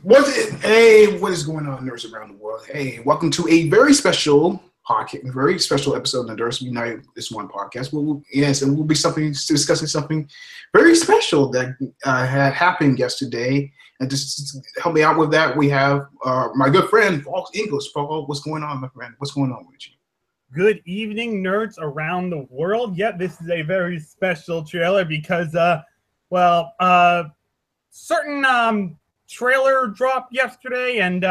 What is going on, nerds around the world? Hey, welcome to a very special podcast, very special episode of the Nerds Unite This One podcast. And we'll be discussing something very special that had happened yesterday. And just to help me out with that, we have my good friend Paul English. Paul, what's going on, my friend? What's going on with you? Good evening, nerds around the world. Yep, this is a very special trailer because, certain trailer dropped yesterday, and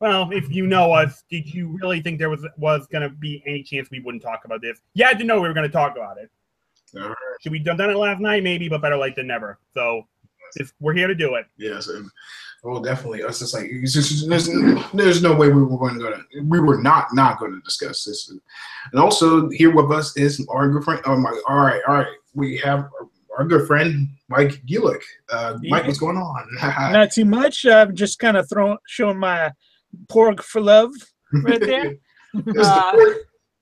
if you know us, did you really think there was going to be any chance we wouldn't talk about this? Yeah, I didn't know we were going to talk about it. All right. Should we have done it last night? Maybe, but better late than never. So we're here to do it. Yes, definitely. It's just like there's no way we were not going to discuss this. And also here with us is our good friend. All right. We have our good friend Mike Gulick. Mike, what's going on? Not too much. I'm just kind of showing my pork for love right there.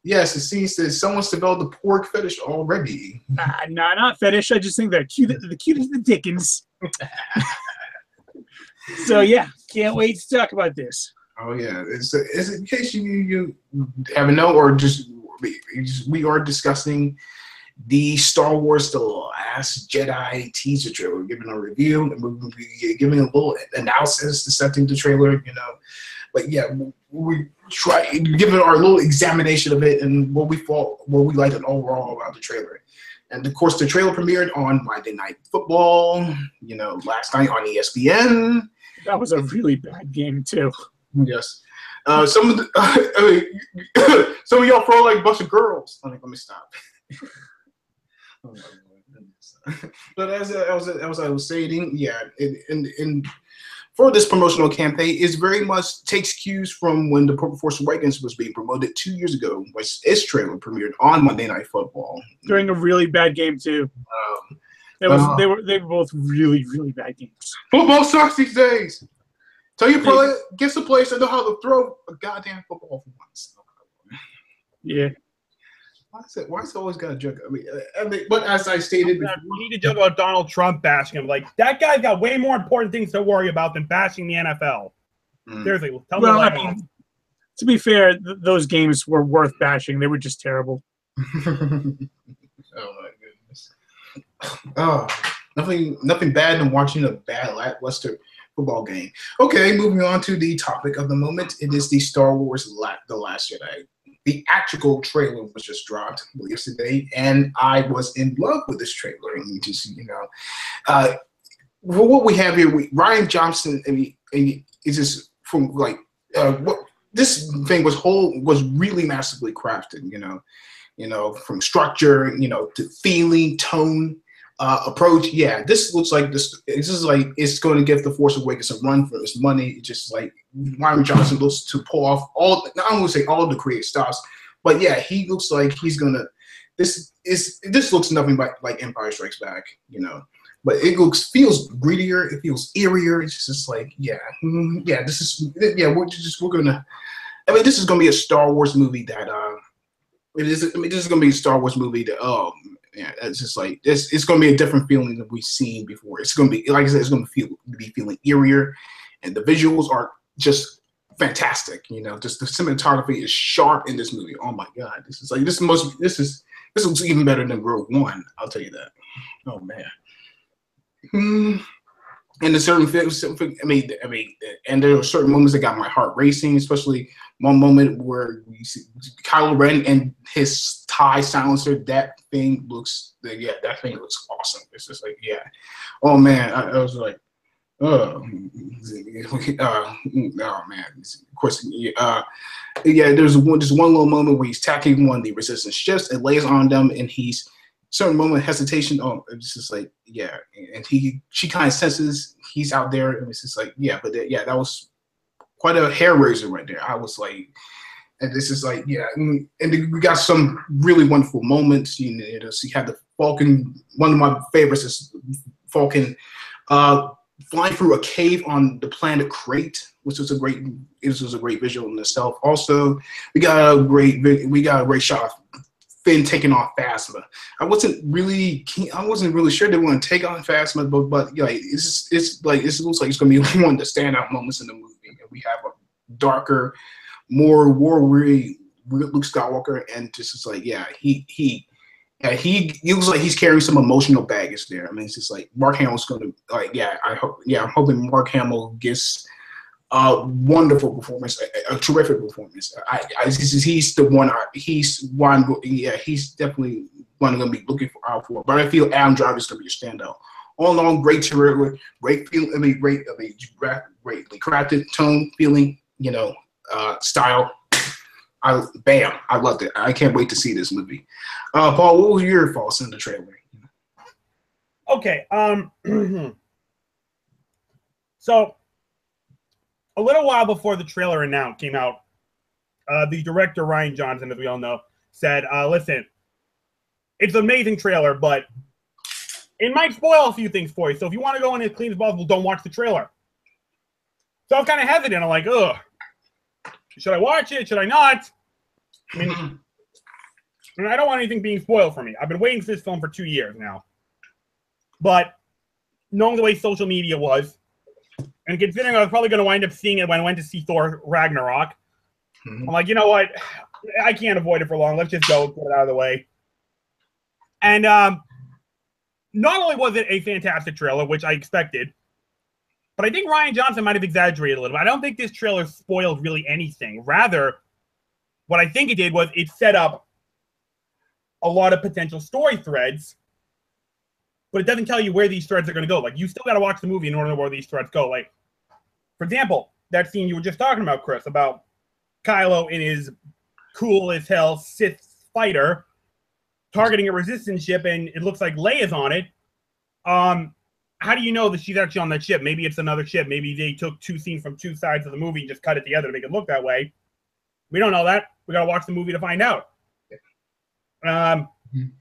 Yes, it seems that someone's developed a pork fetish already. No, not fetish. I just think they're cute. The cute as the dickens. So yeah, can't wait to talk about this. Oh yeah, it's in case you haven't known, or just we are discussing the Star Wars The Last Jedi teaser trailer. We're giving a review, and we're giving a little analysis, dissecting the trailer, But yeah, we try giving our little examination of it and what we liked and overall about the trailer. And of course, the trailer premiered on Monday Night Football. Last night on ESPN. That was a really bad game too. Yes. Some of y'all throw like a bunch of girls. Let me stop. Oh my goodness. But as I was saying, yeah, and for this promotional campaign, it very much takes cues from when The Force Awakens was being promoted 2 years ago, which its trailer premiered on Monday Night Football during a really bad game too. They were both really, really bad games. Football sucks these days. Tell your player, get some players that know how to throw a goddamn football for once. Yeah. Why is it always got to joke? But as I stated, we need to joke about Donald Trump bashing him. Like, that guy's got way more important things to worry about than bashing the NFL. Seriously, tell me. I mean, to be fair, those games were worth bashing. They were just terrible. Oh my goodness. Oh, nothing bad than watching a bad lackluster football game. Okay, moving on to the topic of the moment. It is the Star Wars The Last Jedi. The actual trailer was just dropped yesterday, and I was in love with this trailer. And what we have here, Ryan Johnson, is just from what this thing was really massively crafted. From structure, to feeling, tone, approach. Yeah, this looks like this. This is like it's going to give The Force Awakens a run for its money. It's just like Ryan Johnson looks to pull off all. Not only say all the creative stuff, but yeah, he looks like he's gonna. This looks nothing but like Empire Strikes Back, But it feels grittier. It feels eerier. It's just like this is we're gonna. I mean, this is gonna be a Star Wars movie that this is gonna be a Star Wars movie that yeah, it's just like it's going to be a different feeling than we've seen before. It's going to be, like I said, it's going to be feeling eerier, and the visuals are just fantastic. Just the cinematography is sharp in this movie. Oh my god, this looks even better than Rogue One. I'll tell you that. Oh man. And certain films, and there are certain moments that got my heart racing, especially one moment where we see Kylo Ren and his TIE silencer. That thing looks awesome. It's just like, yeah. Oh man, I was like, oh man. Of course, there's one little moment where he's attacking one of the Resistance ships and lays on them, and he's certain moment of hesitation. Oh, it's just like, yeah. And she kind of senses he's out there, and it's just like, yeah. But that was quite a hair raiser right there. I was like, and this is like, yeah. And we got some really wonderful moments. So you had the Falcon. One of my favorites is Falcon flying through a cave on the planet Crate, which was a great visual in itself. Also, we got a great shot of Finn taking on Phasma. I wasn't really sure they want to take on Phasma, but like it looks like it's gonna be one of the standout moments in the movie, and we have a darker, more war-weary Luke Skywalker, and just is like, he looks like he's carrying some emotional baggage there. I mean, it's just like Mark Hamill's gonna I'm hoping Mark Hamill gets a wonderful performance, a terrific performance. He's the one. He's definitely one I'm gonna be looking out for. But I feel Adam Driver's gonna be a standout. All in all, great trailer, great greatly crafted tone, feeling, style. I loved it. I can't wait to see this movie. Paul, what was your thoughts in the trailer? Okay. So a little while before the trailer came out, the director Rian Johnson, as we all know, said, "Listen, it's an amazing trailer, but it might spoil a few things for you. So if you want to go in as clean as possible, don't watch the trailer." So I was kind of hesitant. I'm like, ugh. Should I watch it? Should I not? I mean, I don't want anything being spoiled for me. I've been waiting for this film for 2 years now. But knowing the way social media was, and considering I was probably going to wind up seeing it when I went to see Thor Ragnarok, I'm like, you know what? I can't avoid it for long. Let's just go and get it out of the way. And not only was it a fantastic trailer, which I expected, but I think Rian Johnson might have exaggerated a little bit. I don't think this trailer spoiled really anything. Rather, what I think it did was it set up a lot of potential story threads, but it doesn't tell you where these threads are going to go. Like, you still got to watch the movie in order to know where these threads go. Like, for example, that scene you were just talking about, Chris, about Kylo in his cool as hell Sith fighter targeting a resistance ship, and it looks like Leia's on it. How do you know that she's actually on that ship? Maybe it's another ship. Maybe they took two scenes from two sides of the movie and just cut it together to make it look that way. We don't know that. We got to watch the movie to find out. And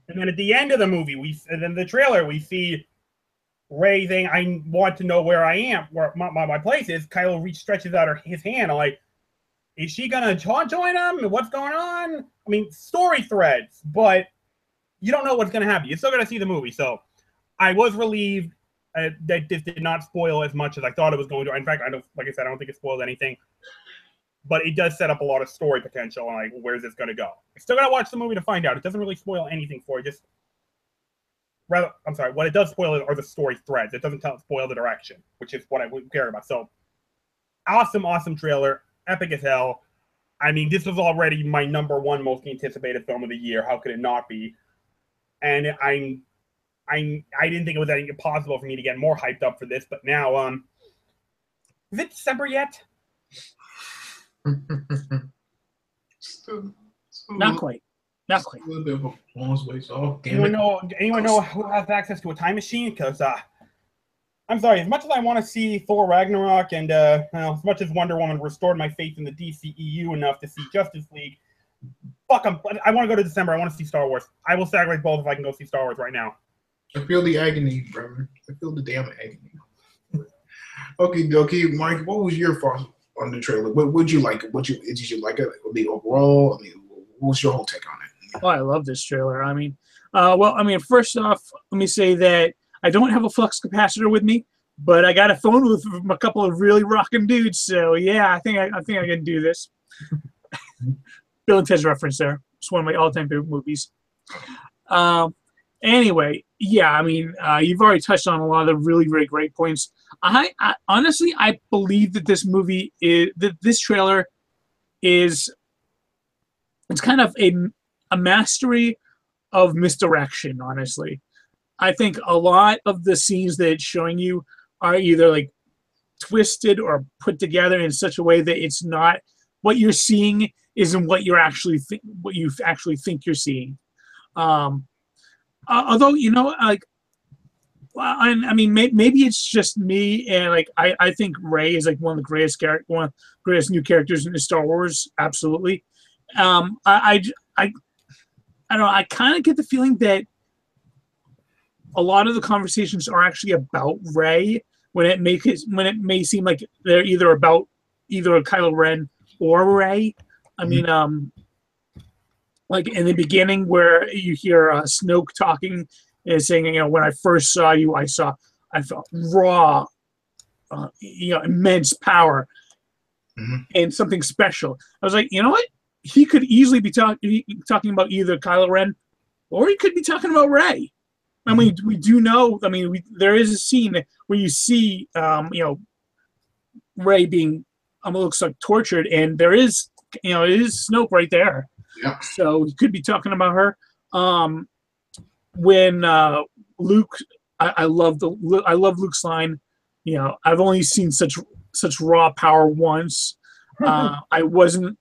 then at the end of the movie, the trailer, we see Rey saying, "I want to know where I am, where my place is." Kylo stretches out his hand. I'm like, is she going to join him? What's going on? I mean, story threads, but you don't know what's going to happen. You're still going to see the movie. So I was relieved that this did not spoil as much as I thought it was going to. In fact, like I said, I don't think it spoiled anything. But it does set up a lot of story potential. And like, where's this going to go? I still got to watch the movie to find out. It doesn't really spoil anything for you. What it does spoil are the story threads. It doesn't spoil the direction, which is what I would care about. So, awesome trailer. Epic as hell. I mean, this was already my #1 most anticipated film of the year. How could it not be? And I didn't think it was any possible for me to get more hyped up for this, but now, is it December yet? Not quite. A little bit of a long ways off. Anyone know who has access to a time machine? Because I'm sorry, as much as I want to see Thor Ragnarok and as much as Wonder Woman restored my faith in the DCEU enough to see Justice League, I want to go to December. I want to see Star Wars. I will sacrifice both if I can go see Star Wars right now. I feel the agony, brother. I feel the damn agony. Okay, Mike, what was your thoughts on the trailer? What would you like? Did you like it? Overall, what was your whole take on it? Oh, I love this trailer. First off, let me say that I don't have a flux capacitor with me, but I got a phone with a couple of really rocking dudes. So yeah, I think I can do this. Bill and Ted's reference there. It's one of my all-time favorite movies. Anyway, yeah, you've already touched on a lot of the really, really great points. I honestly, I believe that this trailer it's kind of a mastery of misdirection, honestly. I think a lot of the scenes that it's showing you are either like twisted or put together in such a way that it's not what you're seeing isn't what you actually think you're seeing. Although maybe it's just me, and I think Rey is like one of the greatest new characters in Star Wars. Absolutely. I don't know. I kind of get the feeling that a lot of the conversations are actually about Rey when it may seem like they're either about either Kylo Ren or Rey. like in the beginning where you hear Snoke talking and saying, when I first saw you, I felt raw, immense power and something special. I was like, you know what? He could easily be talking about either Kylo Ren or he could be talking about Rey. I mean, we do know. I mean, there is a scene where you see, Rey being looks like tortured, and there is, it is Snoke right there. Yeah. So he could be talking about her. When Luke, I love Luke's line. I've only seen such raw power once. I wasn't.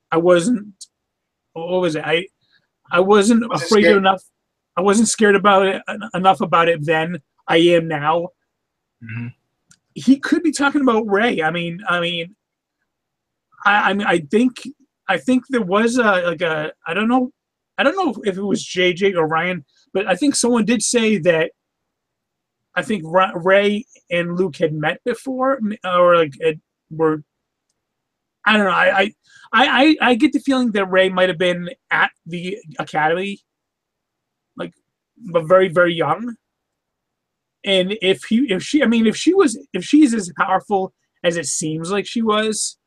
What was it? I wasn't afraid enough. I wasn't scared about it enough about it then. I am now. Mm-hmm. He could be talking about Rey. I think there was I don't know if it was JJ or Ryan, but I think someone did say that I think Rey and Luke had met before, or were. I don't know. I get the feeling that Rey might have been at the academy, but very, very young. And if she's as powerful as it seems like she was,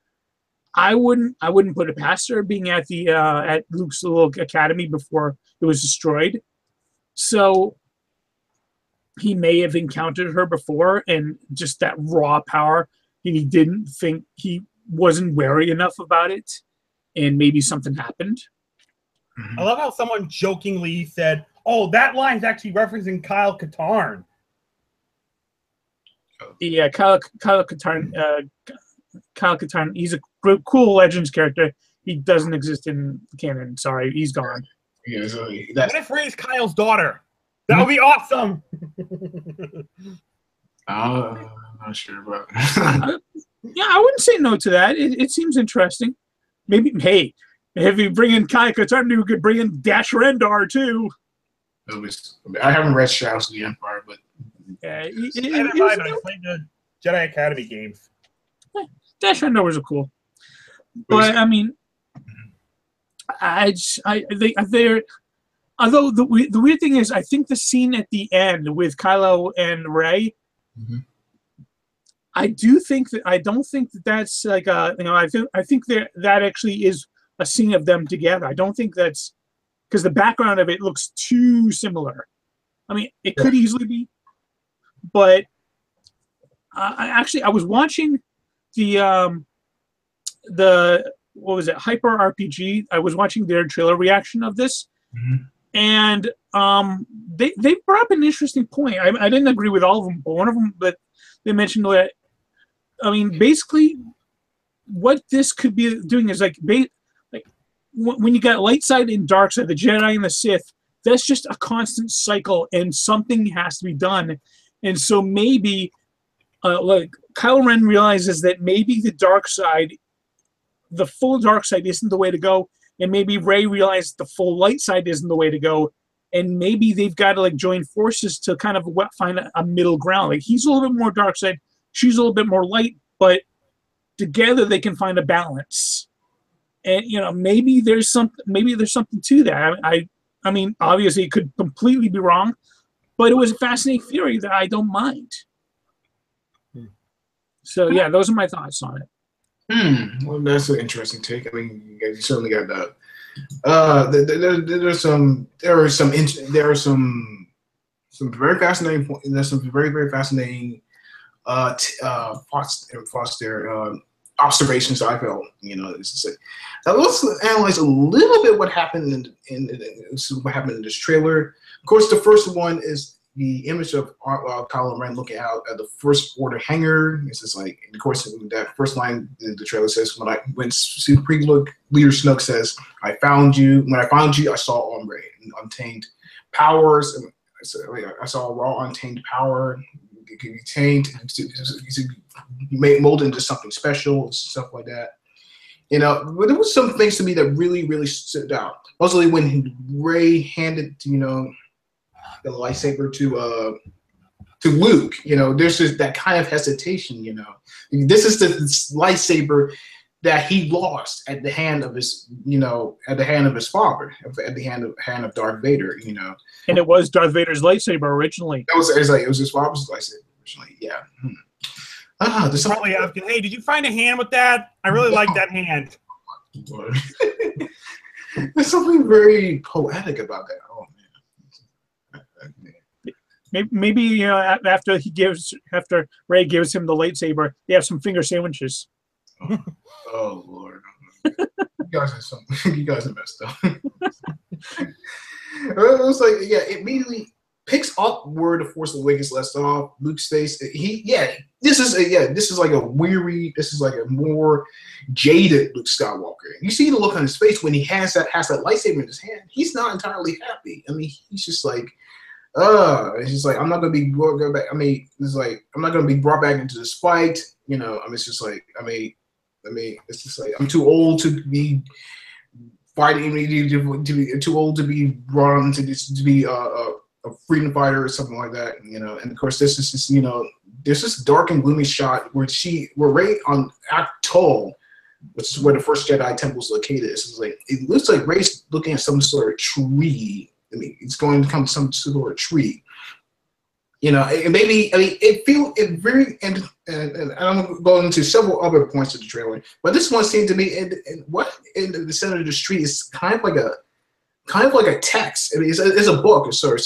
I wouldn't put it past her being at the at Luke's little academy before it was destroyed. So he may have encountered her before, and just that raw power, and he didn't think, he wasn't wary enough about it, and maybe something happened. I love how someone jokingly said, "Oh, that line's actually referencing Kyle Katarn." Yeah, Kyle Katarn. Kyle Katarn. He's a cool Legends character. He doesn't exist in canon. Sorry, he's gone. Yeah, so what if Rey's Kyle's daughter? That would be awesome. I'm not sure about. Yeah, I wouldn't say no to that. It seems interesting. Maybe, hey, if you bring in Kyle Katarn, you could bring in Dash Rendar too. I haven't read Shadows of the Empire, but I played the Jedi Academy games. Dash Rendar was cool, but I mean, they're. Although the weird thing is, I think the scene at the end with Kylo and Rey, I don't think that's like I think that actually is a scene of them together. I don't think that's because the background of it looks too similar. I mean, it could easily be, but I was watching the what was it, Hyper RPG. I was watching their trailer reaction of this. And they brought up an interesting point. I didn't agree with all of them, but one of them that they mentioned that, I mean, basically, what this could be doing is like when you got light side and dark side, the Jedi and the Sith, that's just a constant cycle, and something has to be done. And so maybe, like Kylo Ren realizes that maybe the dark side, the full dark side, isn't the way to go. And maybe Rey realized the full light side isn't the way to go, and maybe they've got to join forces to kind of find a middle ground. Like he's a little bit more dark side, she's a little bit more light, but together they can find a balance. And maybe there's something to that. I mean, obviously it could completely be wrong, but it was a fascinating theory that I don't mind. So yeah, those are my thoughts on it. Well, that's an interesting take. I mean, you certainly got that. There are some very fascinating. There's some very, very fascinating observations I felt. Let's analyze a little bit what happened in this trailer. Of course, the first one is the image of Kylo Ren looking out at the First Order hangar. It's just like, of course, that first line the trailer says, when Supreme Leader Snoke says, "I found you. When I found you, I saw untamed powers. I saw raw, untamed power. It could be tamed, molded into something special, stuff like that." But there was some things to me that really, really stood out. Mostly when Rey handed, the lightsaber to Luke, there's just that kind of hesitation. This is the lightsaber that he lost at the hand of his, at the hand of his father, at the hand of Darth Vader, And it was Darth Vader's lightsaber originally. It was his father's lightsaber originally. Yeah. There's probably asking, hey, did you find a hand with that? I really like that hand. There's something very poetic about that. Oh man. Maybe after Rey gives him the lightsaber, they have some finger sandwiches. Oh Lord, you guys are messed up. It was like, yeah, it immediately picks up where the Force Awakens left off. Luke's face. This is like a more jaded Luke Skywalker. You see the look on his face when he has that lightsaber in his hand. He's not entirely happy. I mean, he's just like, it's just like, I'm not gonna be brought back. I mean, it's like, I'm not gonna be brought back into this fight. It's just like, it's just like, I'm too old to be fighting. Too old to be brought into this, to be a freedom fighter or something like that. And of course, this is just, there's this dark and gloomy shot where Rey on Atoll, which is where the first Jedi temple is located. It's like, it looks like Rey's looking at some sort of tree. I mean, it's going to come to some sort of tree. And maybe, it very, and I'm going into several other points of the trailer, but this one seemed to me, and what in the center of the street is kind of like a text. I mean, it's a book. Sorry.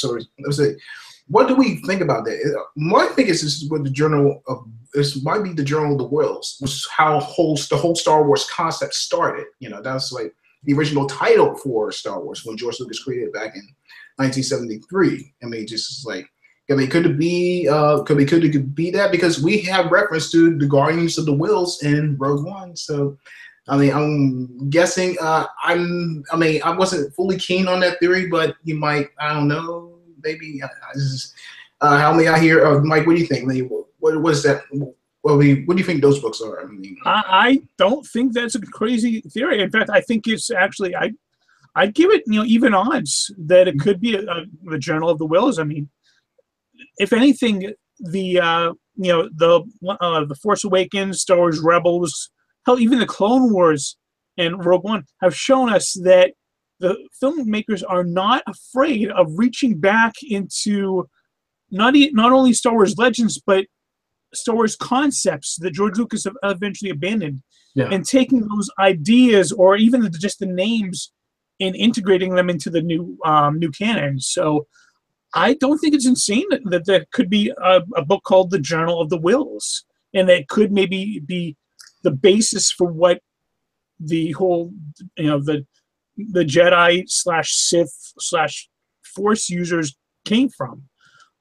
What do we think about that? My thing is, this is what this might be the Journal of the Wills, which is how the whole Star Wars concept started. That's like the original title for Star Wars when George Lucas created it back in 1973. I mean, just like, could it be that? Because we have reference to the Guardians of the Wills in Rogue One. So, I mean, I'm guessing. I wasn't fully keen on that theory, but you might. I don't know. Maybe. Help me out here, Mike. What do you think? I mean, what is that? Well, what do you think those books are? I mean, I don't think that's a crazy theory. In fact, I think it's actually I'd give it even odds that it could be the Journal of the Wills. I mean, if anything, the Force Awakens, Star Wars Rebels, hell, even the Clone Wars and Rogue One have shown us that the filmmakers are not afraid of reaching back into not only Star Wars legends, but Star Wars concepts that George Lucas eventually abandoned, and taking those ideas or even just the names and integrating them into the new canon. So I don't think it's insane that there could be a book called The Journal of the Wills, and that could maybe be the basis for what the whole, the Jedi /Sith /Force users came from.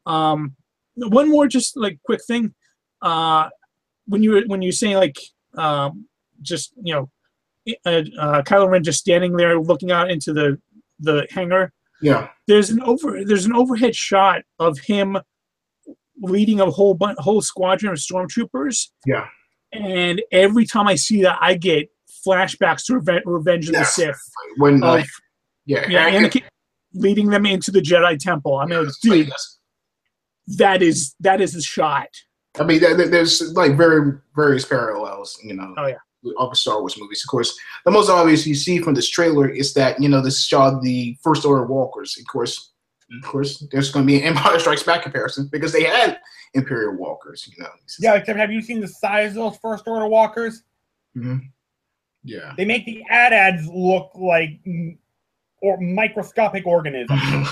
One more just like quick thing. When you're saying like Kylo Ren just standing there looking out into the hangar. Yeah. There's an overhead shot of him leading a whole squadron of stormtroopers. Yeah. And every time I see that, I get flashbacks to Revenge of the Sith. When Anakin leading them into the Jedi Temple. I mean, dude, that is the shot. I mean, there's like various parallels, Oh yeah. Of Star Wars movies. Of course, the most obvious you see from this trailer is that this shot the First Order walkers. Of course, there's going to be an Empire Strikes Back comparison because they had Imperial walkers. Yeah, except have you seen the size of those First Order walkers? Mm-hmm. Yeah. They make the AT-ATs look like microscopic organisms.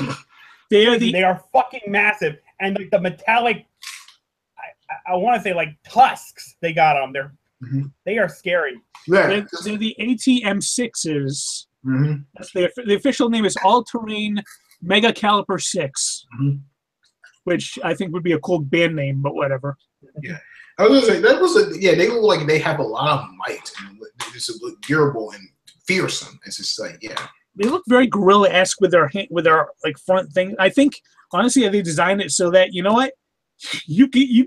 They are fucking massive, and like the metallic. I want to say like tusks they got on there. Mm-hmm. They are scary. Yeah. They're the ATM6s. Mm-hmm. That's the official name is All Terrain Mega Caliper 6, which I think would be a cool band name, but whatever. Yeah, I was gonna say they look like they have a lot of might. And they just look durable and fearsome. It's just like they look very gorilla-esque with their like front thing. I think honestly they designed it so that you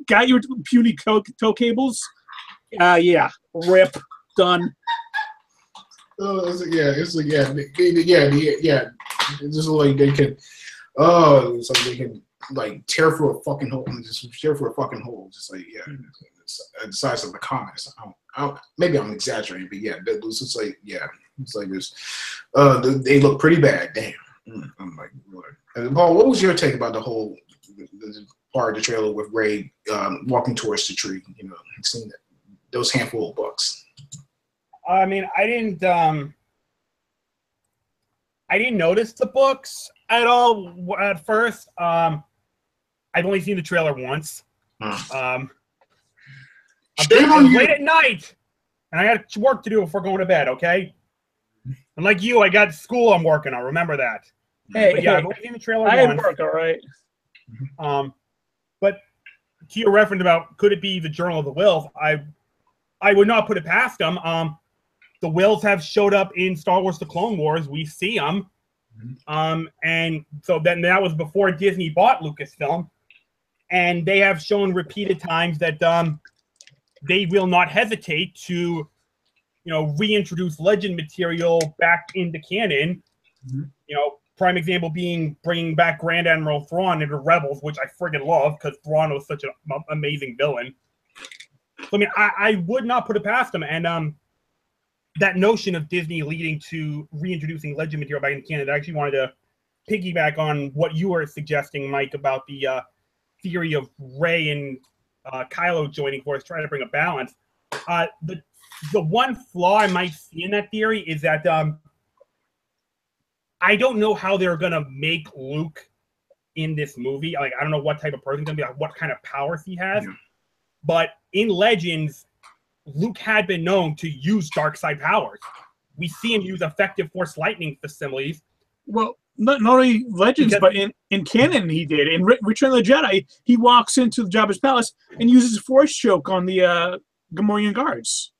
got your puny toe cables. Rip, done. It's just like they can. Oh, it's like they can like tear through a fucking hole and just tear through a fucking hole. Just like the size of the comics. Maybe I'm exaggerating, but yeah, it was just like, yeah, it's like this. They look pretty bad. Damn. I'm like, Lord. Paul, what was your take about the whole part of the trailer with Rey walking towards the tree? You know, seeing that those handful of books. I mean, I didn't notice the books at all at first. I've only seen the trailer once. I'm late at night, and I got work to do before going to bed. Okay, and like you, I got school I'm working on. Remember that. Hey, but yeah, I've only seen the trailer I once. work, all right. But to your reference about could it be the Journal of the Wills, I would not put it past them. The Wills have showed up in Star Wars: The Clone Wars. We see them. And so then that was before Disney bought Lucasfilm. And they have shown repeated times that they will not hesitate to, reintroduce legend material back into canon. Prime example being bringing back Grand Admiral Thrawn into Rebels, which I friggin' love because Thrawn was such an amazing villain. So, I mean, I would not put it past them. And that notion of Disney leading to reintroducing legend material back in Canada, I actually wanted to piggyback on what you were suggesting, Mike, about the theory of Rey and Kylo joining forces, trying to bring a balance. The one flaw I might see in that theory is that I don't know how they're going to make Luke in this movie. Like, I don't know what type of person he's going to be, like, what kind of powers he has. Yeah. But in Legends, Luke had been known to use dark side powers. We see him use effective Force lightning facilities. Well, not only Legends, but in canon he did. In Return of the Jedi, he walks into Jabba's palace and uses Force choke on the Gamorrean guards.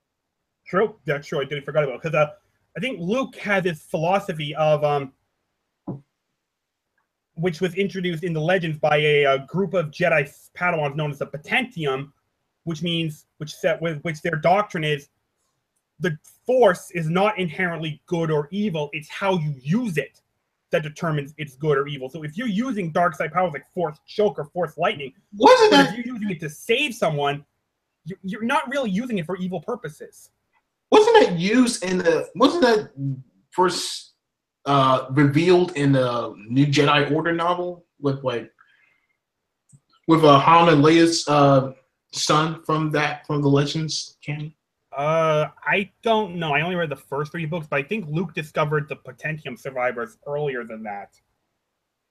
True. That's true. I didn't forget about it. Because I think Luke had this philosophy of, which was introduced in the Legends by a group of Jedi Padawans known as the Potentium, which their doctrine is the Force is not inherently good or evil. It's how you use it that determines it's good or evil. So if you're using dark side powers like Force choke or Force lightning, if you're using it to save someone, you're not really using it for evil purposes. Wasn't that first revealed in the new Jedi Order novel with Han and Leia's son from the Legends canon? I don't know. I only read the first 3 books, but I think Luke discovered the Potentium survivors earlier than that.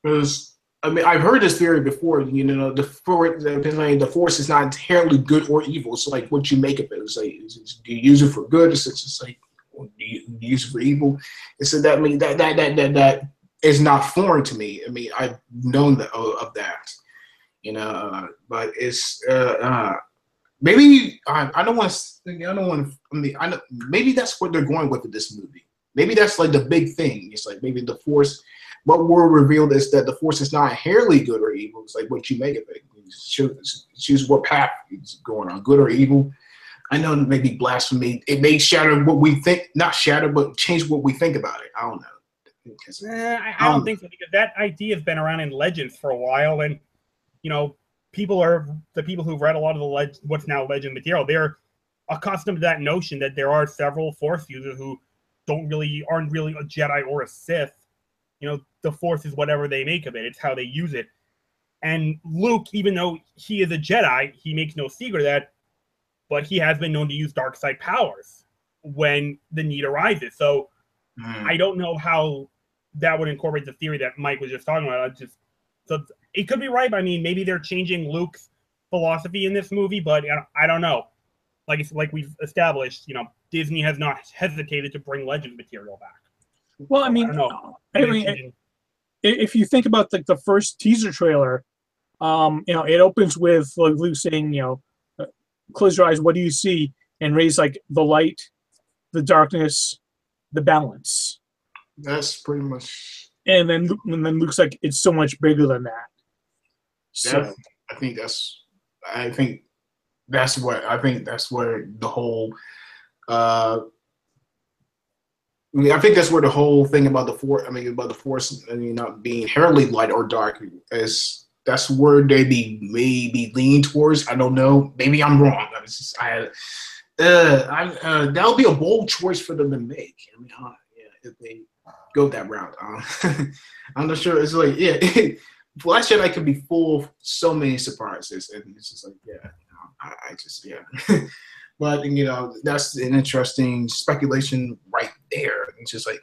Because I've heard this theory before. The Force is not inherently good or evil. It's like what you make of it. It's like, do you use it for good? It's just like, do you use it for evil? And so that is not foreign to me. I mean, I've known of that. But it's maybe I don't want to. Maybe that's what they're going with this movie. Maybe that's like the big thing. It's like maybe the Force. What we're revealed is that the Force is not inherently good or evil. It's like what you make of it. You choose what path is going on, good or evil. I know it may be blasphemy. It may shatter what we think, not shatter, but change what we think about it. I don't know. I don't think so, because that idea has been around in Legends for a while, and the people who've read a lot of the what's now Legend material, they're accustomed to that notion that there are several Force users who aren't really a Jedi or a Sith. The Force is whatever they make of it. It's how they use it. And Luke, even though he is a Jedi, he makes no secret of that, but he has been known to use dark side powers when the need arises. So I don't know how that would incorporate the theory that Mike was just talking about. So it could be right, but I mean, maybe they're changing Luke's philosophy in this movie, but I don't know. Like we've established, Disney has not hesitated to bring Legends material back. Well, I mean, if you think about the first teaser trailer, it opens with Luke saying, close your eyes, what do you see? And Rey's like, the light, the darkness, the balance. That's pretty much. And then Luke's like, it's so much bigger than that. So I think that's where the whole. I think that's where the whole thing about the Force, not being inherently light or dark, is that's where they maybe lean towards. I don't know. Maybe I'm wrong. That would be a bold choice for them to make. I mean, yeah, if they go that route. I'm not sure. It's like, yeah, Last Jedi could be full of so many surprises, and it's just like, yeah, I just, yeah. But that's an interesting speculation right there. It's just like,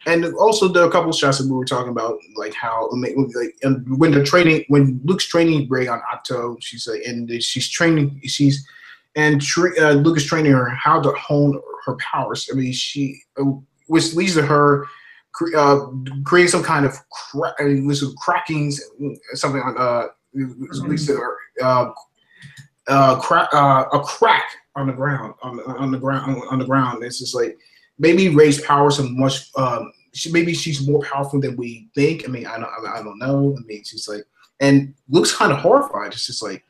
and also the couple shots that we were talking about, like how like when they're training, when Luke's training Rey on Octo, she's like, and she's training, Luke is training her how to hone her powers. I mean, which leads to her creating some kind of cracking, something like leads to her a crack on the ground. It's just like maybe Rey's powers are much. Maybe she's more powerful than we think. I mean, I don't know. I mean, she's like, and Luke's kind of horrified. It's just like,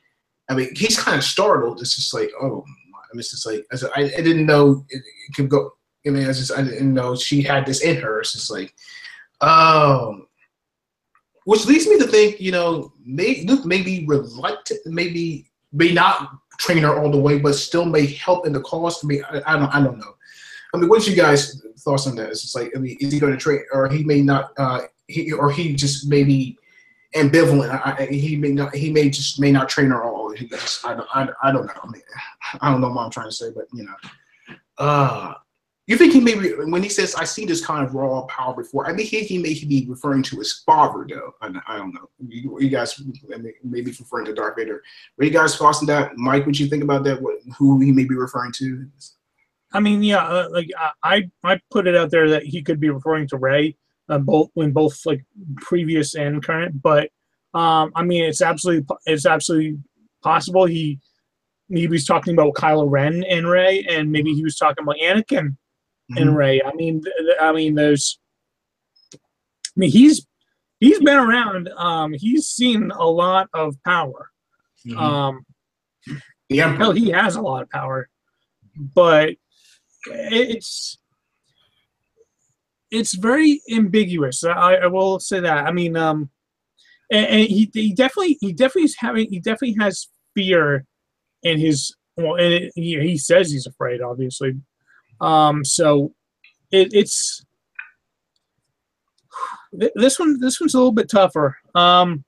I mean, he's kind of startled. It's just like, oh, I mean, it's just like, I didn't know it could go. I mean, I didn't know she had this in her. It's just like, which leads me to think, Luke may be reluctant, maybe may not train her all the way, but still may help in the cause. I mean, I don't know. I mean, what's you guys' thoughts on that? It's just like, I mean, is he going to train, or he may not? He just may be ambivalent. He may not train her all. I don't know. I mean, I don't know what I'm trying to say, but you think he may be, when he says, I see this kind of raw power before, I mean, he may be referring to his father, though. I don't know. You guys may be referring to Darth Vader. What you guys thoughts on that? Mike, what you think about that? Who he may be referring to? I mean, yeah, like I put it out there that he could be referring to Rey, both like previous and current. But I mean, it's absolutely possible he was talking about Kylo Ren and Rey, and maybe he was talking about Anakin and Rey. I mean, he's been around. He's seen a lot of power. Hell, he has a lot of power, but it's very ambiguous. I will say that. I mean, and he definitely has fear in his. Well, and he says he's afraid, obviously. So it's this one's a little bit tougher. I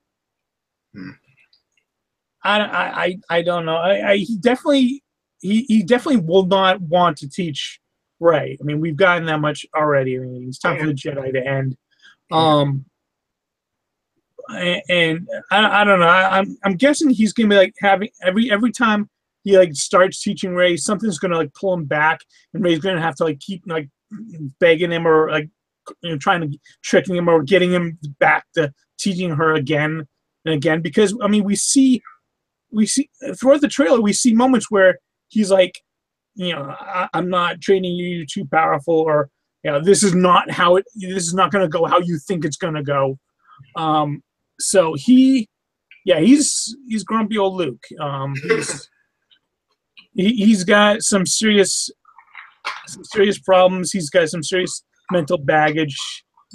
don't know. He definitely will not want to teach Rey. I mean, we've gotten that much already. I mean, it's time for the Jedi to end. And I don't know. I'm guessing he's gonna be like having every time he like starts teaching Rey, something's gonna like pull him back, and Rey's gonna have to like keep like begging him or like trying to tricking him or getting him back to teaching her again and again. Because I mean, we see throughout the trailer, we see moments where he's like, I'm not training you. You're too powerful, or this is not going to go how you think it's going to go. So he's grumpy old Luke. He's got some serious problems. He's got some serious mental baggage.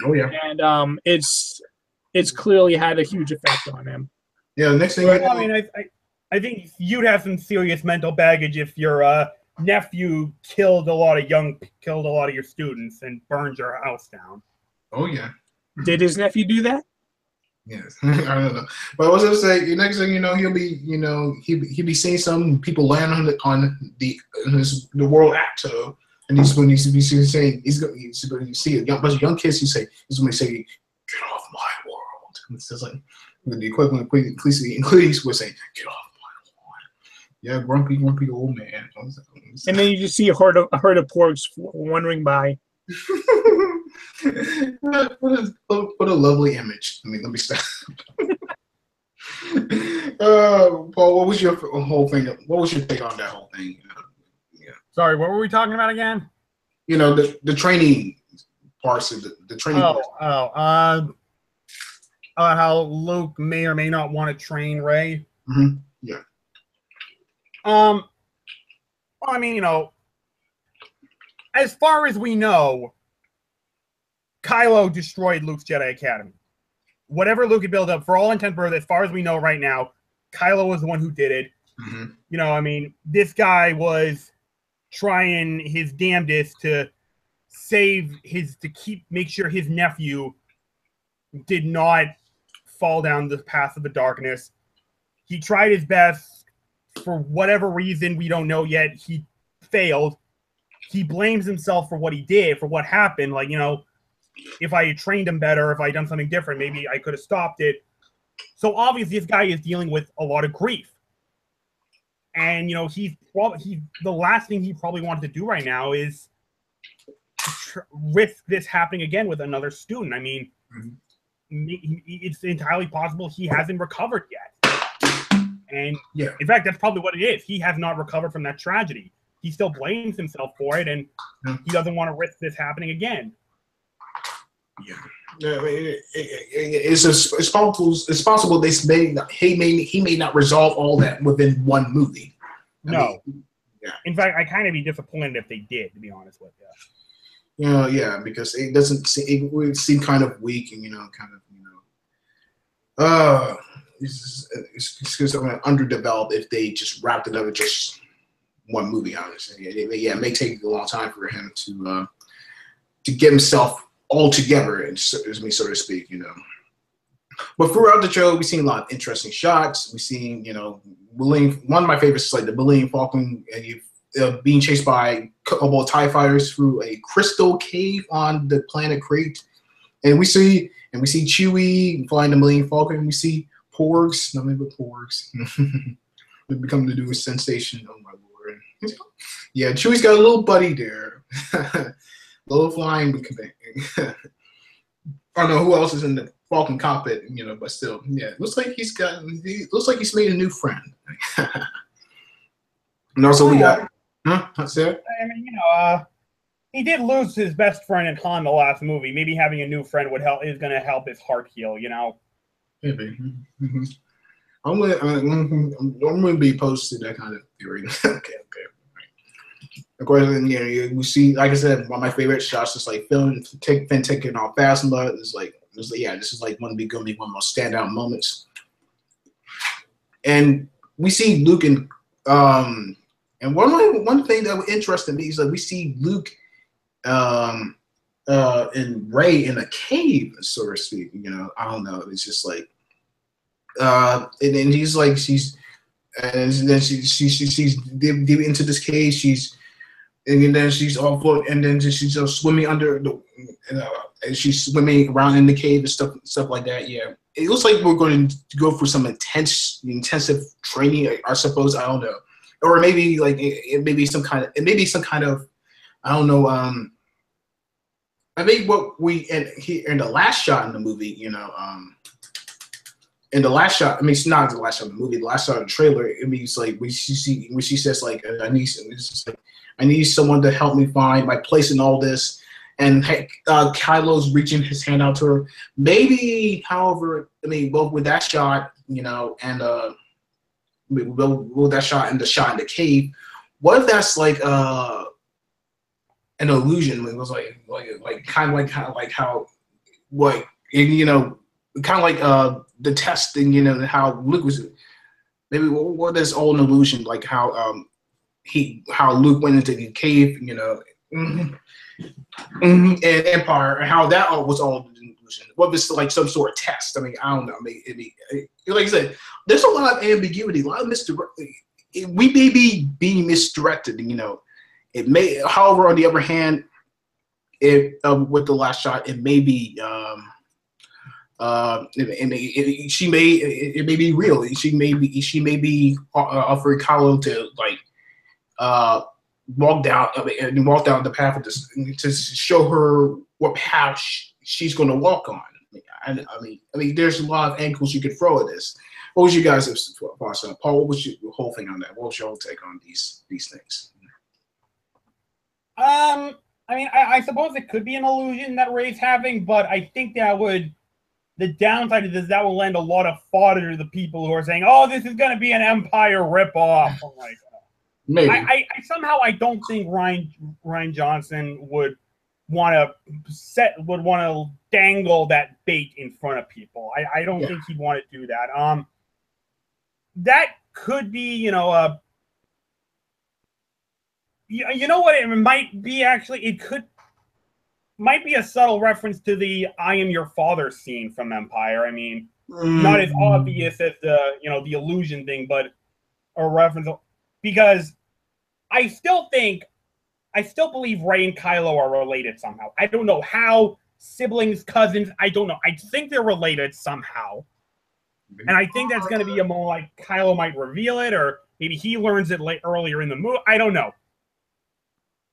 Oh yeah, and it's clearly had a huge effect on him. Yeah. Next thing, I mean, I think you'd have some serious mental baggage if your nephew killed a lot of your students and burned your house down. Oh yeah. Did his nephew do that? Yes. I don't know. But I was gonna say, the next thing he'll be seeing some people land on the world Acto, and he's going to be saying he's going to see a bunch of young kids. He's going to say, "Get off my world." And it's just like the equivalent, police would say, "Get off." Yeah, grumpy old man. And then you just see a herd of porgs wandering by. What a lovely image. I mean, let me stop. Paul, what was your whole thing? What was your take on that whole thing? Yeah. Sorry, what were we talking about again? The training parts of the training. How Luke may or may not want to train Rey. Mm-hmm. Yeah. Well, I mean, as far as we know, Kylo destroyed Luke's Jedi Academy. whatever Luke had built up, for all intents and purposes, as far as we know right now, Kylo was the one who did it. You know, I mean, this guy was trying his damnedest to make sure his nephew did not fall down the path of the darkness. He tried his best. For whatever reason, we don't know yet, he failed. He blames himself for what he did, for what happened. Like, you know, if I had trained him better, if I had done something different, maybe I could have stopped it. So obviously this guy is dealing with a lot of grief. And, you know, the last thing he probably wanted to do right now is risk this happening again with another student. I mean, it's entirely possible he hasn't recovered yet. And in fact, that's probably what it is. He has not recovered from that tragedy. He still blames himself for it, and he doesn't want to risk this happening again. I mean, it's possible he may not resolve all that within one movie. No. In fact, I kind of be disappointed if they did, to be honest with you. Yeah, because it would seem kind of weak and it's underdeveloped if they just wrapped it up with just one movie. Honestly, it may take a long time for him to get himself all together, so to speak, you know. But throughout the show, we've seen a lot of interesting shots. We've seen, you know, one of my favorites is like the Millennium Falcon being chased by a couple of TIE fighters through a crystal cave on the planet Crate, and we see Chewie flying the Millennium Falcon, and we see Porgs, nothing but Porgs. They become the newest sensation. Oh my lord! Yeah, Chewie's got a little buddy there. Little flying. I don't know who else is in the Falcon cockpit, you know, but still, yeah, looks like he's made a new friend. And also we got, What's that? I mean, you know, he did lose his best friend in Han the last movie. Maybe having a new friend is going to help his heart heal, you know. Maybe. I'm gonna be opposed to that kind of theory. Okay. Of course, yeah, we see, like I said, one of my favorite shots is like Finn taking off Phasma. This is like gonna be one of the most standout moments. And we see Luke and one thing that interested me is that we see Luke and Rey in a cave, so to speak. You know, I don't know. It's just like, and then she's deep into this cave. And then she's all floating, and then she's just swimming under and she's swimming around in the cave and stuff like that. Yeah, it looks like we're going to go through some intensive training, I suppose. I don't know, or maybe like it may be some kind of I don't know. I think what we in the last shot in the movie, you know, in the last shot, I mean, it's not the last shot of the movie, the last shot of the trailer. It means like when she says like I need someone to help me find my place in all this. And Kylo's reaching his hand out to her. Maybe, however, I mean, both with that shot, you know, and with that shot and the shot in the cave, what if that's like an illusion? It was like kind of like how you know, kind of like the testing, you know, how Luke was. Maybe what is all an illusion? Like how Luke went into the cave, you know, and Empire, and how that was all an illusion. What was like some sort of test? I mean, I don't know. I mean, like I said, there's a lot of ambiguity, a lot of misdirection. We may be being misdirected, you know. It may, however, on the other hand, with the last shot, it may be. It may be real. She may be offering Kylo to like walk down the path of this to show her what path she's going to walk on. I mean, there's a lot of angles you could throw at this. What was you guys' thoughts on Paul? What was your whole thing on that? What was your whole take on these things? I mean, I suppose it could be an illusion that Rey's having, but I think the downside of this, that will lend a lot of fodder to the people who are saying, "Oh, this is going to be an Empire ripoff." I'm like, maybe. I somehow I don't think Rian Johnson would would want to dangle that bait in front of people. I don't think he'd want to do that. That could be, you know what it might be actually. It might be a subtle reference to the "I am your father" scene from Empire. I mean, not as obvious as the illusion thing, but a reference, because I still believe Rey and Kylo are related somehow. I don't know how, siblings, cousins, I don't know. I think they're related somehow. And I think that's going to be a more like Kylo might reveal it, or maybe he learns it earlier in the movie. I don't know.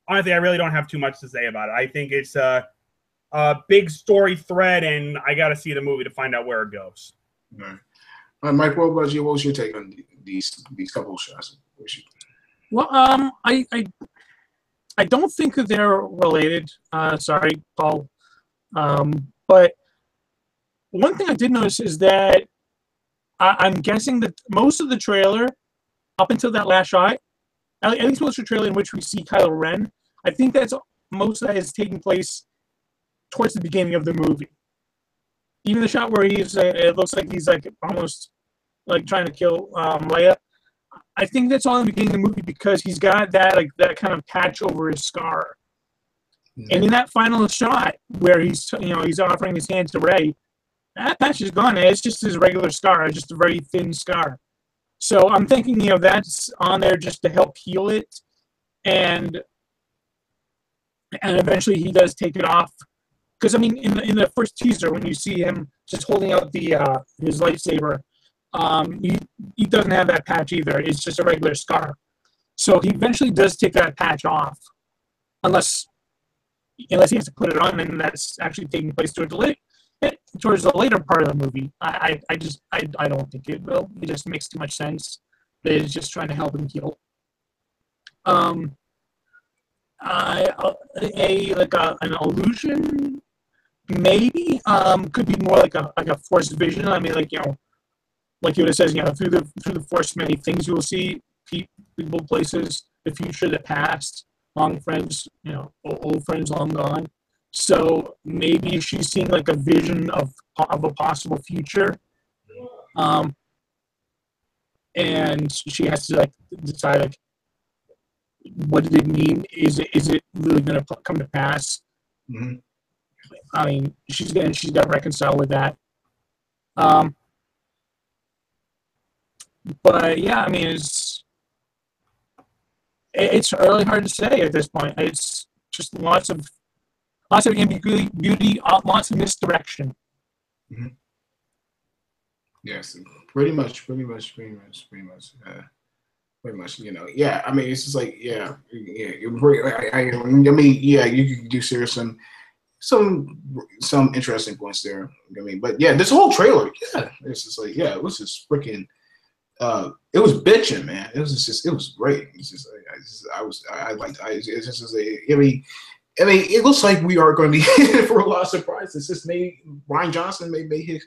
Honestly, I really don't have too much to say about it. I think it's a big story thread, and I got to see the movie to find out where it goes. All right. Mike, what was your take on these couple of shots? Well, I don't think that they're related. Sorry, Paul. But one thing I did notice is that I'm guessing that most of the trailer, up until that last shot, at least most of the trailer in which we see Kylo Ren, I think most of that is taking place towards the beginning of the movie. Even the shot where it looks like he's like almost like trying to kill Leia. I think that's all in the beginning of the movie because he's got that kind of patch over his scar. And in that final shot where he's offering his hand to Rey, that patch is gone. It's just his regular scar. It's just a very thin scar. So I'm thinking, that's on there just to help heal it, and eventually he does take it off. Because I mean, in the first teaser, when you see him just holding out his lightsaber, he doesn't have that patch either. It's just a regular scar. So he eventually does take that patch off, unless he has to put it on, and that's actually taking place towards the later part of the movie. I don't think it will. It just makes too much sense. It's just trying to help him heal. An illusion, maybe. Could be more like a force vision. I mean, like Yoda says, through the force, many things you will see: people, places, the future, the past, long friends, old friends long gone. So maybe she's seeing like a vision of a possible future, and she has to decide what did it mean? Is it really going to come to pass? Mm-hmm. I mean, she's got to reconcile with that. But yeah, I mean, it's really hard to say at this point. It's just lots of ambiguity, lots of misdirection. Mm-hmm. Yes, pretty much. Yeah. I mean, it's just like, yeah. I mean, yeah, you could do some interesting points there. I mean, but yeah, this whole trailer, yeah, it's just like, yeah, it was just freaking. It was bitching, man. It was great. It's just, I mean, it looks like we are going to be in for a lot of surprises. This Rian Johnson may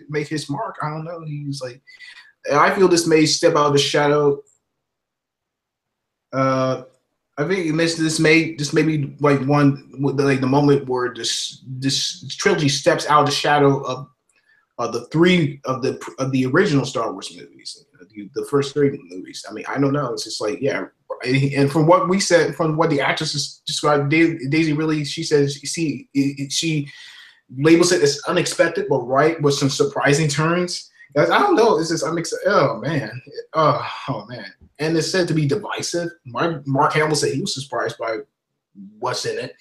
make his mark. I don't know. He's like, I feel this may step out of the shadow. I think this may be like the moment where this trilogy steps out of the shadow of the three of the original Star Wars movies, the first three movies. I mean, I don't know. It's just like, yeah. And from what we said, from what the actress described, Daisy really, she says she labels it as unexpected, but right with some surprising turns. I don't know. It's just oh man, and it's said to be divisive. Mark Hamill said he was surprised by what's in it.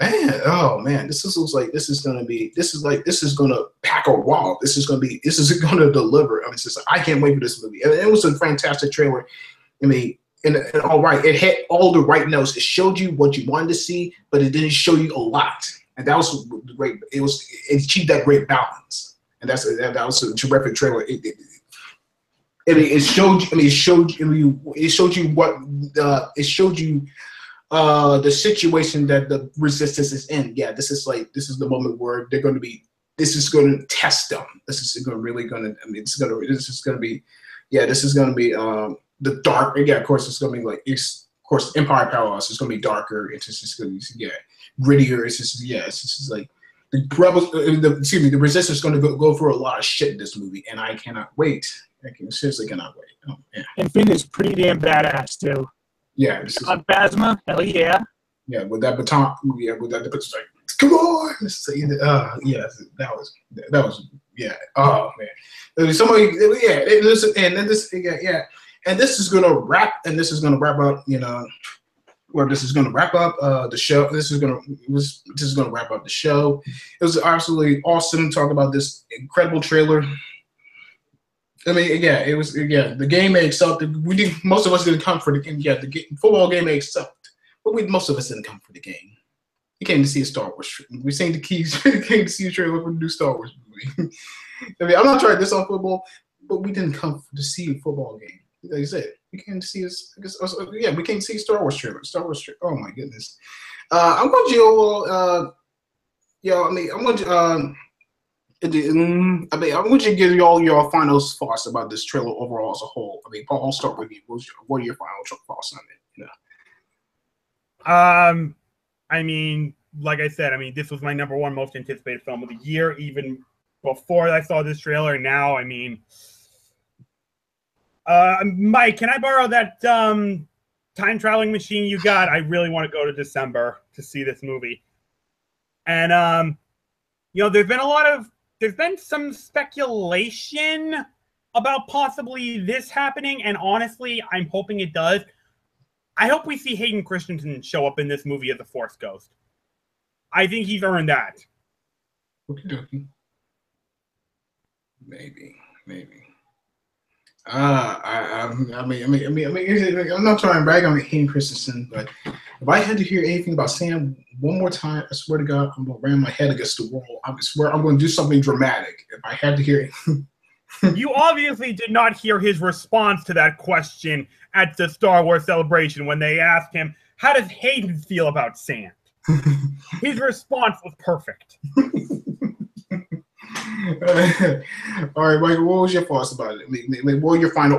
Man, oh man, this is gonna pack a wall. This is gonna deliver. I mean, I can't wait for this movie. And it was a fantastic trailer. I mean. And all right, it hit all the right notes. It showed you what you wanted to see, but it didn't show you a lot, and that was great. It achieved that great balance, and that was a terrific trailer. It showed you the situation that the Resistance is in. Yeah, this is the moment where they're going to be. This is going to test them. This is going to be. Yeah, this is going to be. The dark, yeah, of course, it's gonna be like course, Empire Palace is going to be darker. It's just going to be grittier. It's just like the rebels. The Resistance is going to go through a lot of shit in this movie, and I cannot wait. Seriously cannot wait. Oh, yeah. And Finn is pretty damn badass too. Yeah. Phasma, hell yeah. Yeah, with that baton. Yeah, with that baton, like, come on. Yeah, that was. Yeah. Oh man. Somebody. Yeah. And then this. Yeah. And this is gonna wrap. And this is gonna wrap up. Where this is gonna wrap up the show. This is gonna wrap up the show. It was absolutely awesome to talk about this incredible trailer. I mean, yeah, it was. Yeah, the game may have sucked. Most of us didn't come for the game. Yeah, football game may have sucked, but most of us didn't come for the game. We came to see a Star Wars. We seen the keys. We came to see a trailer for the new Star Wars movie. I mean, I'm not trying this on football, but we didn't come to see a football game. Like I said, we came to see us. We came to see a Star Wars trailer. Oh my goodness. I want you all. I want you to give all your final thoughts about this trailer overall as a whole. I mean, Paul, I'll start with you. What are your final thoughts on it? I mean, like I said, this was my #1 most anticipated film of the year, even before I saw this trailer. Now, I mean, Mike, can I borrow that time traveling machine you got? I really want to go to December to see this movie. And there's been some speculation about possibly this happening, and honestly, I'm hoping it does. I hope we see Hayden Christensen show up in this movie as a Force Ghost. I think he's earned that. Okey-dokey. Maybe. I'm not trying to brag on Hayden Christensen, but if I had to hear anything about Sam one more time, I swear to God, I'm gonna ram my head against the wall. I swear I'm gonna do something dramatic. If I had to hear it. You obviously did not hear his response to that question at the Star Wars Celebration when they asked him, how does Hayden feel about sand? His response was perfect. All right, Mike, what was your thoughts about it? What were your final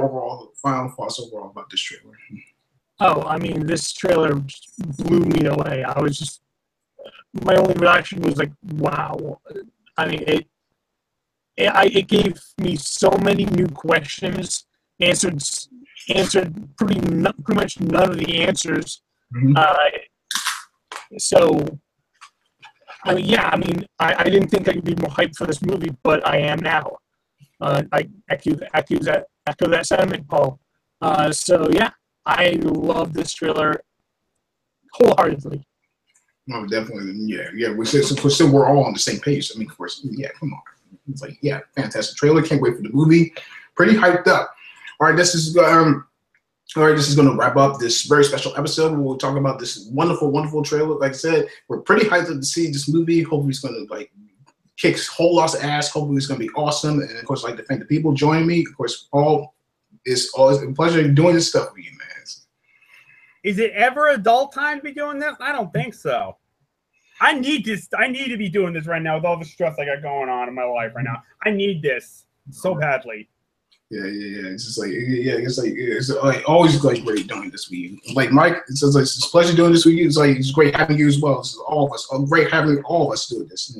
thoughts overall about this trailer? Oh, this trailer blew me away. My only reaction was like, wow. It gave me so many new questions, answered pretty much none of the answers. Mm-hmm. I didn't think I could be more hyped for this movie, but I am now. I echo that sentiment, Paul. I love this trailer wholeheartedly. No, definitely, yeah. We're all on the same page. Of course, yeah. Come on, it's like, yeah, fantastic trailer. Can't wait for the movie. Pretty hyped up. All right, this is going to wrap up this very special episode where we'll talk about this wonderful, wonderful trailer. Like I said, we're pretty hyped up to see this movie. Hopefully, it's going to kick a whole lot of ass. Hopefully, it's going to be awesome. And of course, I'd like to thank the people joining me. Of course, Paul, it's always a pleasure doing this stuff with you, man. Is it ever adult time to be doing this? I don't think so. I need this. I need to be doing this right now with all the stress I got going on in my life right now. I need this so badly. Yeah. It's just it's always great doing this with you. Like Mike, it's a pleasure doing this with you. It's great having you as well. It's all of us. Great having all of us do this.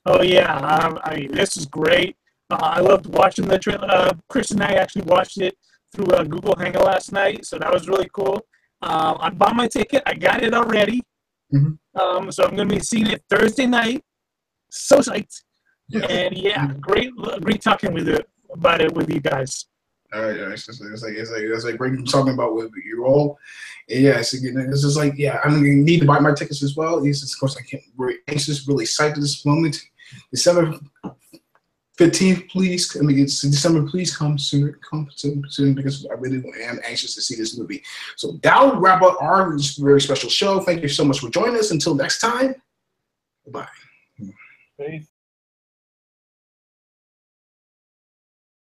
Oh yeah, this is great. I loved watching the trailer. Chris and I actually watched it through Google Hangout last night, so that was really cool. I bought my ticket. I got it already. Mm-hmm. So I'm going to be seeing it Thursday night. So psyched. Yeah. And yeah, great talking about it with you guys. All right, it's like great talking about with you all. And yeah, it's just like, yeah, I'm gonna need to buy my tickets as well. Of course, I can't. We're anxious, really excited at this moment. December 15th, please. It's December. Please come soon because I really am anxious to see this movie. So that'll wrap up our very special show. Thank you so much for joining us. Until next time, bye. Peace.